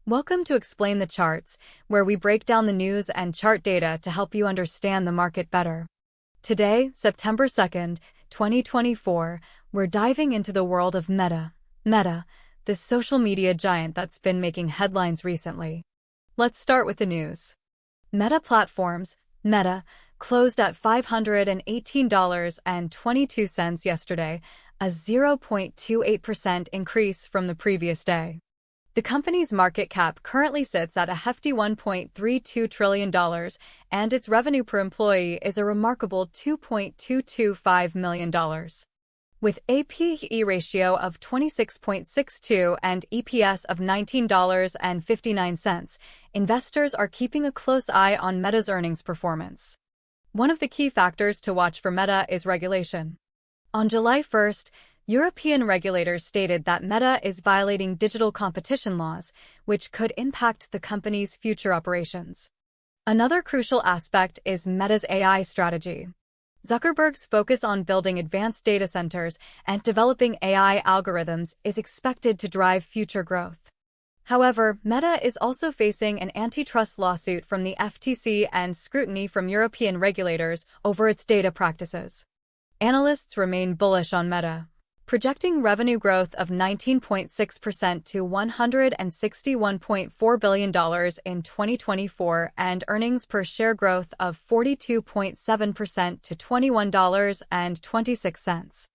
Welcome to Explain the Charts, where we break down the news and chart data to help you understand the market better. Today, September 2nd, 2024, we're diving into the world of Meta. Meta, the social media giant that's been making headlines recently. Let's start with the news. Meta Platforms, Meta, closed at $518.22 yesterday, a 0.28% increase from the previous day. The company's market cap currently sits at a hefty $1.32 trillion, and its revenue per employee is a remarkable $2.225 million. With a P/E ratio of 26.62 and EPS of $19.59, investors are keeping a close eye on Meta's earnings performance. One of the key factors to watch for Meta is regulation. On July 1st, European regulators stated that Meta is violating digital competition laws, which could impact the company's future operations. Another crucial aspect is Meta's AI strategy. Zuckerberg's focus on building advanced data centers and developing AI algorithms is expected to drive future growth. However, Meta is also facing an antitrust lawsuit from the FTC and scrutiny from European regulators over its data practices. Analysts remain bullish on Meta, projecting revenue growth of 19.6% to $161.4 billion in 2024 and earnings per share growth of 42.7% to $21.26.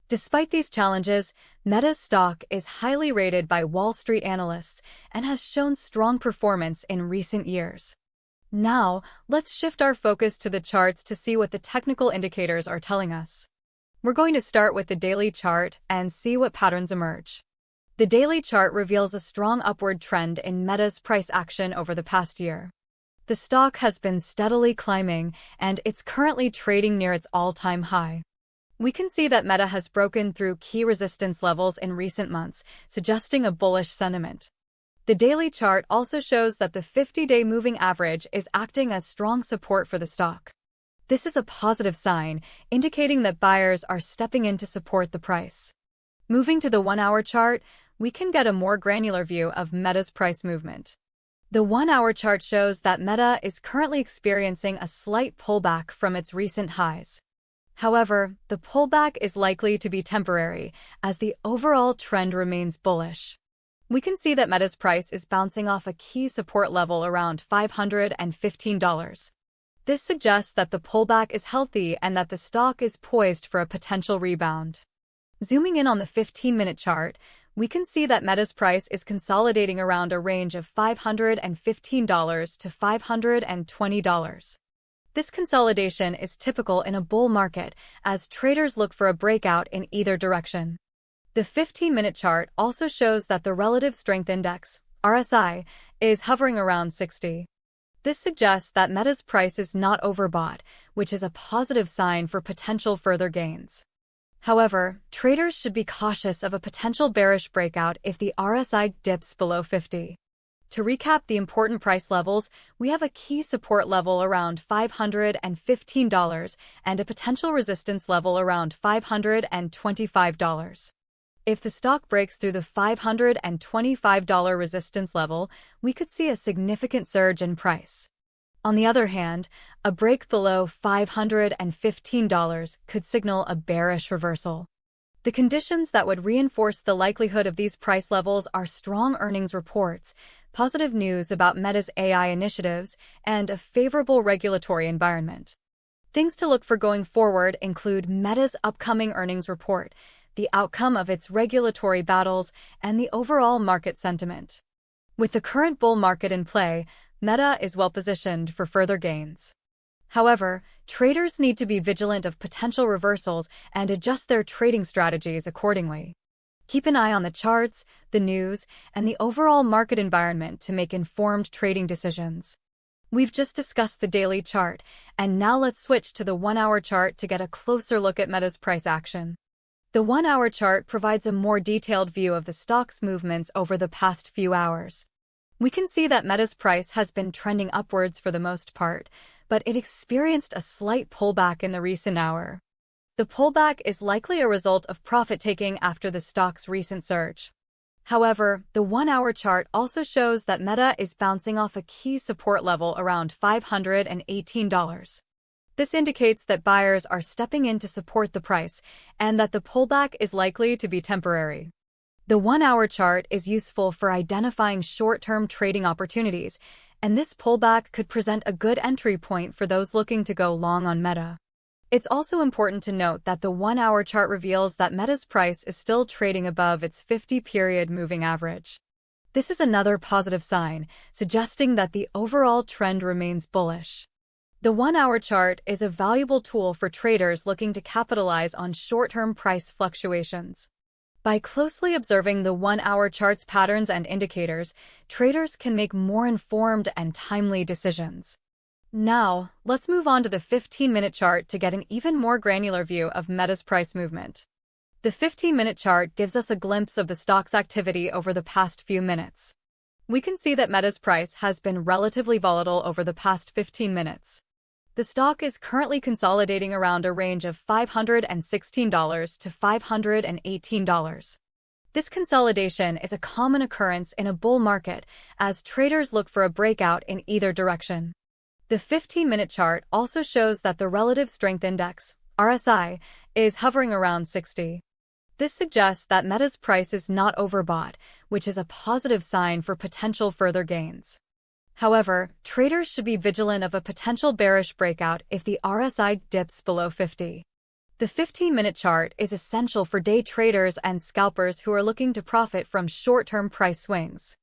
Despite these challenges, Meta's stock is highly rated by Wall Street analysts and has shown strong performance in recent years. Now, let's shift our focus to the charts to see what the technical indicators are telling us. We're going to start with the daily chart and see what patterns emerge. The daily chart reveals a strong upward trend in Meta's price action over the past year. The stock has been steadily climbing, and it's currently trading near its all-time high. We can see that Meta has broken through key resistance levels in recent months, suggesting a bullish sentiment. The daily chart also shows that the 50-day moving average is acting as strong support for the stock. This is a positive sign, indicating that buyers are stepping in to support the price. Moving to the 1-hour chart, we can get a more granular view of Meta's price movement. The 1-hour chart shows that Meta is currently experiencing a slight pullback from its recent highs. However, the pullback is likely to be temporary, as the overall trend remains bullish. We can see that Meta's price is bouncing off a key support level around $515. This suggests that the pullback is healthy and that the stock is poised for a potential rebound. Zooming in on the 15-minute chart, we can see that Meta's price is consolidating around a range of $515 to $520. This consolidation is typical in a bull market, as traders look for a breakout in either direction. The 15-minute chart also shows that the Relative Strength Index, RSI, is hovering around 60. This suggests that Meta's price is not overbought, which is a positive sign for potential further gains. However, traders should be cautious of a potential bearish breakout if the RSI dips below 50. To recap the important price levels, we have a key support level around $515 and a potential resistance level around $525. If the stock breaks through the $525 resistance level, we could see a significant surge in price. On the other hand, a break below $515 could signal a bearish reversal. The conditions that would reinforce the likelihood of these price levels are strong earnings reports, positive news about Meta's AI initiatives, and a favorable regulatory environment. Things to look for going forward include Meta's upcoming earnings report, the outcome of its regulatory battles, and the overall market sentiment. With the current bull market in play, Meta is well positioned for further gains. However, traders need to be vigilant of potential reversals and adjust their trading strategies accordingly. Keep an eye on the charts, the news, and the overall market environment to make informed trading decisions. We've just discussed the daily chart, and now let's switch to the 1-hour chart to get a closer look at Meta's price action. The 1-hour chart provides a more detailed view of the stock's movements over the past few hours. We can see that Meta's price has been trending upwards for the most part, but it experienced a slight pullback in the recent hour. The pullback is likely a result of profit-taking after the stock's recent surge. However, the 1-hour chart also shows that Meta is bouncing off a key support level around $518. This indicates that buyers are stepping in to support the price and that the pullback is likely to be temporary. The 1-hour chart is useful for identifying short-term trading opportunities, and this pullback could present a good entry point for those looking to go long on Meta. It's also important to note that the 1-hour chart reveals that Meta's price is still trading above its 50-period moving average. This is another positive sign, suggesting that the overall trend remains bullish. The 1-hour chart is a valuable tool for traders looking to capitalize on short-term price fluctuations. By closely observing the 1-hour chart's patterns and indicators, traders can make more informed and timely decisions. Now, let's move on to the 15-minute chart to get an even more granular view of Meta's price movement. The 15-minute chart gives us a glimpse of the stock's activity over the past few minutes. We can see that Meta's price has been relatively volatile over the past 15 minutes. The stock is currently consolidating around a range of $516 to $518. This consolidation is a common occurrence in a bull market as traders look for a breakout in either direction. The 15-minute chart also shows that the Relative Strength Index, RSI, is hovering around 60. This suggests that Meta's price is not overbought, which is a positive sign for potential further gains. However, traders should be vigilant of a potential bearish breakout if the RSI dips below 50. The 15-minute chart is essential for day traders and scalpers who are looking to profit from short-term price swings.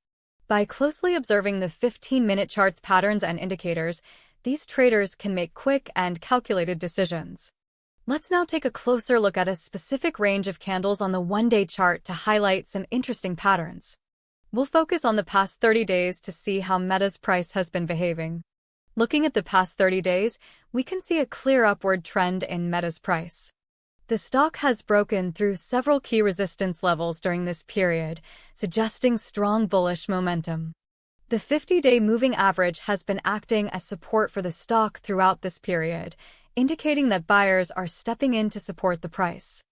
By closely observing the 15-minute chart's patterns and indicators, these traders can make quick and calculated decisions. Let's now take a closer look at a specific range of candles on the 1-day chart to highlight some interesting patterns. We'll focus on the past 30 days to see how Meta's price has been behaving. Looking at the past 30 days, we can see a clear upward trend in Meta's price. The stock has broken through several key resistance levels during this period, suggesting strong bullish momentum. The 50-day moving average has been acting as support for the stock throughout this period, indicating that buyers are stepping in to support the price.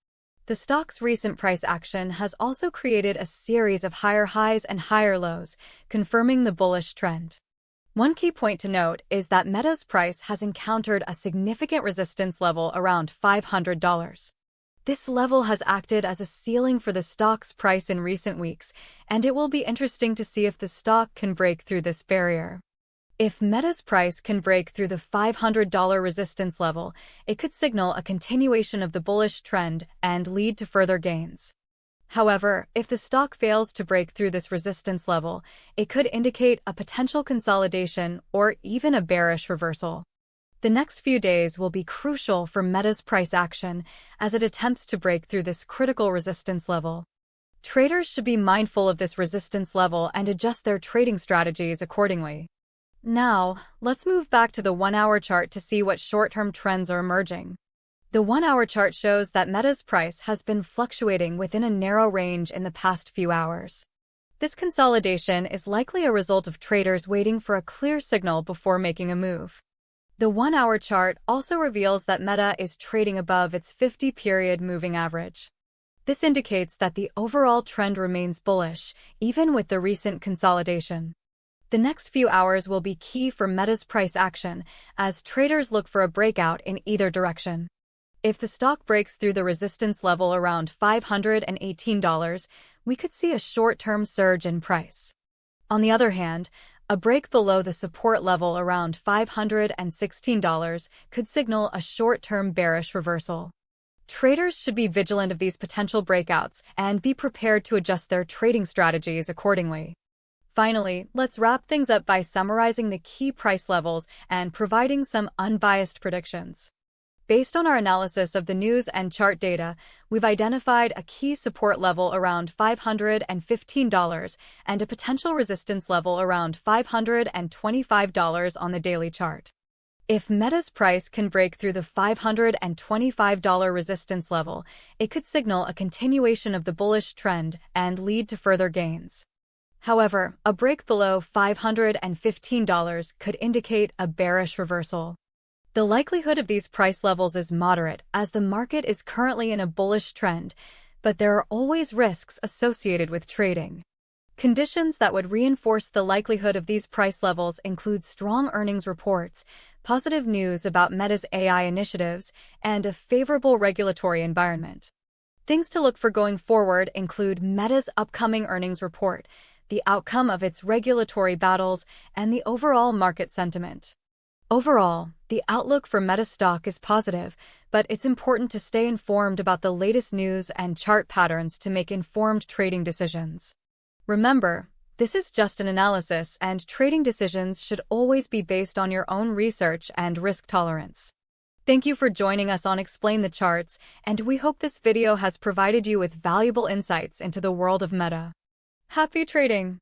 The stock's recent price action has also created a series of higher highs and higher lows, confirming the bullish trend. One key point to note is that Meta's price has encountered a significant resistance level around $500. This level has acted as a ceiling for the stock's price in recent weeks, and it will be interesting to see if the stock can break through this barrier. If Meta's price can break through the $500 resistance level, it could signal a continuation of the bullish trend and lead to further gains. However, if the stock fails to break through this resistance level, it could indicate a potential consolidation or even a bearish reversal. The next few days will be crucial for Meta's price action as it attempts to break through this critical resistance level. Traders should be mindful of this resistance level and adjust their trading strategies accordingly. Now, let's move back to the 1-hour chart to see what short-term trends are emerging. The 1-hour chart shows that Meta's price has been fluctuating within a narrow range in the past few hours. This consolidation is likely a result of traders waiting for a clear signal before making a move. The 1-hour chart also reveals that Meta is trading above its 50-period moving average. This indicates that the overall trend remains bullish, even with the recent consolidation. The next few hours will be key for Meta's price action as traders look for a breakout in either direction. If the stock breaks through the resistance level around $518, we could see a short-term surge in price. On the other hand, a break below the support level around $516 could signal a short-term bearish reversal. Traders should be vigilant of these potential breakouts and be prepared to adjust their trading strategies accordingly. Finally, let's wrap things up by summarizing the key price levels and providing some unbiased predictions. Based on our analysis of the news and chart data, we've identified a key support level around $515 and a potential resistance level around $525 on the daily chart. If Meta's price can break through the $525 resistance level, it could signal a continuation of the bullish trend and lead to further gains. However, a break below $515 could indicate a bearish reversal. The likelihood of these price levels is moderate as the market is currently in a bullish trend, but there are always risks associated with trading. Conditions that would reinforce the likelihood of these price levels include strong earnings reports, positive news about Meta's AI initiatives, and a favorable regulatory environment. Things to look for going forward include Meta's upcoming earnings report, the outcome of its regulatory battles, and the overall market sentiment. Overall, the outlook for Meta stock is positive, but it's important to stay informed about the latest news and chart patterns to make informed trading decisions. Remember, this is just an analysis, and trading decisions should always be based on your own research and risk tolerance. Thank you for joining us on Explain the Charts, and we hope this video has provided you with valuable insights into the world of Meta. Happy trading!